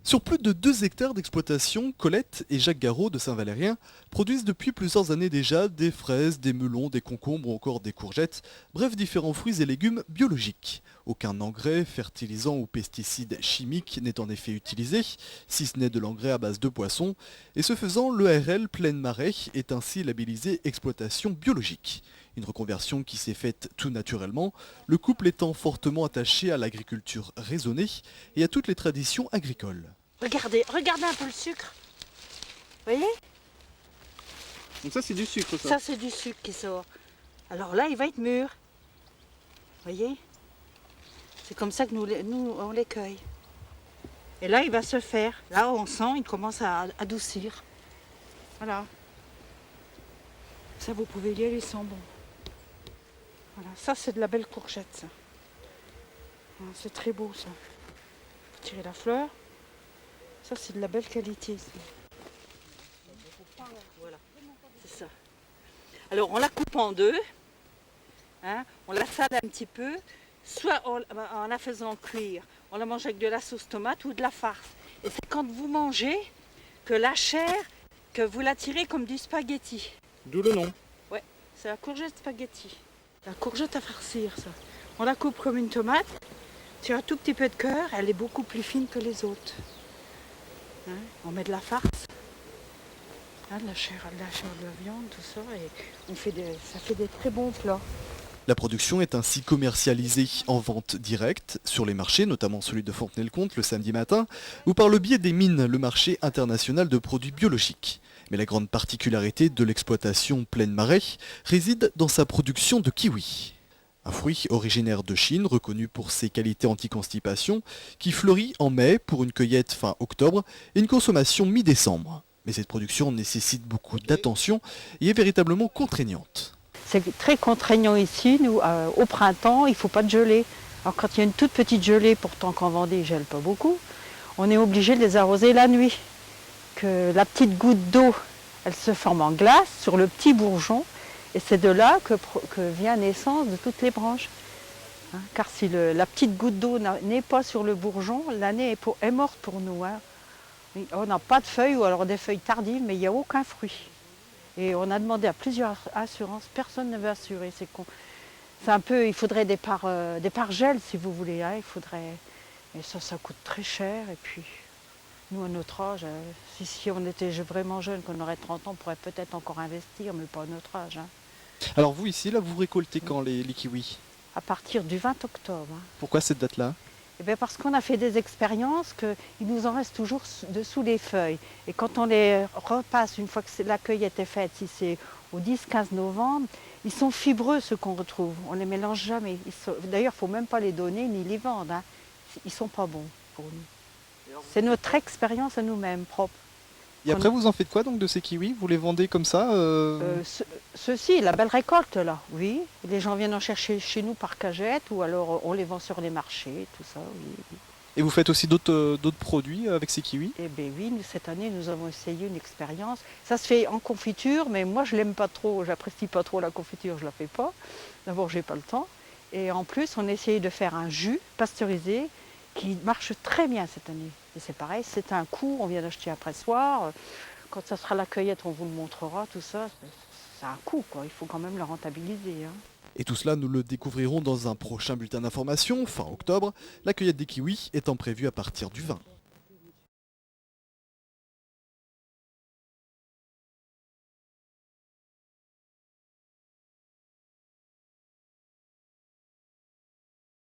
Sur plus de 2 hectares d'exploitation, Colette et Jacques Garot de Saint-Valérien produisent depuis plusieurs années déjà des fraises, des melons, des concombres ou encore des courgettes, bref différents fruits et légumes biologiques. Aucun engrais, fertilisant ou pesticide chimique n'est en effet utilisé, si ce n'est de l'engrais à base de poissons, et ce faisant, l'ERL Plaine Marais est ainsi labellisé exploitation biologique. Une reconversion qui s'est faite tout naturellement, le couple étant fortement attaché à l'agriculture raisonnée et à toutes les traditions agricoles. Regardez un peu le sucre. Vous voyez? Donc ça c'est du sucre ça. Ça c'est du sucre qui sort. Alors là il va être mûr. Vous voyez? C'est comme ça que nous on les cueille. Et là il va se faire. Là on sent, il commence à adoucir. Voilà. Ça vous pouvez lire, ils sont bons. Voilà, ça c'est de la belle courgette ça. C'est très beau ça. Vous tirez la fleur. Ça c'est de la belle qualité. Voilà, c'est ça. Alors on la coupe en deux, hein, on la salade un petit peu, soit en la faisant cuire, on la mange avec de la sauce tomate ou de la farce. Et c'est quand vous mangez que la chair, que vous la tirez comme du spaghetti. D'où le nom. Ouais, c'est la courgette spaghetti. La courgette à farcir ça. On la coupe comme une tomate, tu as un tout petit peu de cœur, elle est beaucoup plus fine que les autres. Hein, on met de la farce. De la chair de la viande, tout ça, et ça fait des très bons plats. La production est ainsi commercialisée en vente directe sur les marchés, notamment celui de Fontenay-le-Comte le samedi matin, ou par le biais des mines, le marché international de produits biologiques. Mais la grande particularité de l'exploitation Plaine Marais réside dans sa production de kiwi. Un fruit originaire de Chine, reconnu pour ses qualités anti-constipation, qui fleurit en mai pour une cueillette fin octobre et une consommation mi-décembre. Mais cette production nécessite beaucoup d'attention et est véritablement contraignante. C'est très contraignant ici, nous, au printemps, il ne faut pas de gelée. Alors quand il y a une toute petite gelée, pourtant qu'en Vendée, il ne gèle pas beaucoup, on est obligé de les arroser la nuit. Que la petite goutte d'eau, elle se forme en glace sur le petit bourgeon, et c'est de là que vient naissance de toutes les branches. Hein, car si la petite goutte d'eau n'est pas sur le bourgeon, l'année est morte pour nous. Hein. On n'a pas de feuilles, ou alors des feuilles tardives, mais il n'y a aucun fruit. Et on a demandé à plusieurs assurances, personne ne veut assurer. C'est un peu, il faudrait des parts gel si vous voulez. Hein, et ça coûte très cher. Et puis, nous, à notre âge, si on était vraiment jeune, qu'on aurait 30 ans, on pourrait peut-être encore investir, mais pas à notre âge. Hein. Alors vous ici, là, vous récoltez quand les kiwis? À partir du 20 octobre. Hein. Pourquoi cette date-là? Eh bien parce qu'on a fait des expériences qu'il nous en reste toujours dessous les feuilles. Et quand on les repasse, une fois que la cueillette est faite, si c'est au 10-15 novembre, ils sont fibreux ceux qu'on retrouve. On ne les mélange jamais. D'ailleurs, il ne faut même pas les donner ni les vendre. Hein. Ils ne sont pas bons pour nous. C'est notre expérience à nous-mêmes propre. Et après, vous en faites quoi donc de ces kiwis? Vous les vendez comme ça Ceux-ci, la belle récolte là, oui. Les gens viennent en chercher chez nous par cagette ou alors on les vend sur les marchés, tout ça, oui. Et vous faites aussi d'autres produits avec ces kiwis? Eh bien oui, cette année nous avons essayé une expérience. Ça se fait en confiture, mais moi je l'aime pas trop, j'apprécie pas trop la confiture, je la fais pas. D'abord j'ai pas le temps. Et en plus on a essayé de faire un jus pasteurisé qui marche très bien cette année. Et c'est pareil, c'est un coup, on vient d'acheter après soir. Quand ça sera la cueillette, on vous le montrera, tout ça. C'est un coût, quoi. Il faut quand même le rentabiliser. Hein. Et tout cela, nous le découvrirons dans un prochain bulletin d'information, fin octobre, la cueillette des kiwis étant prévue à partir du 20.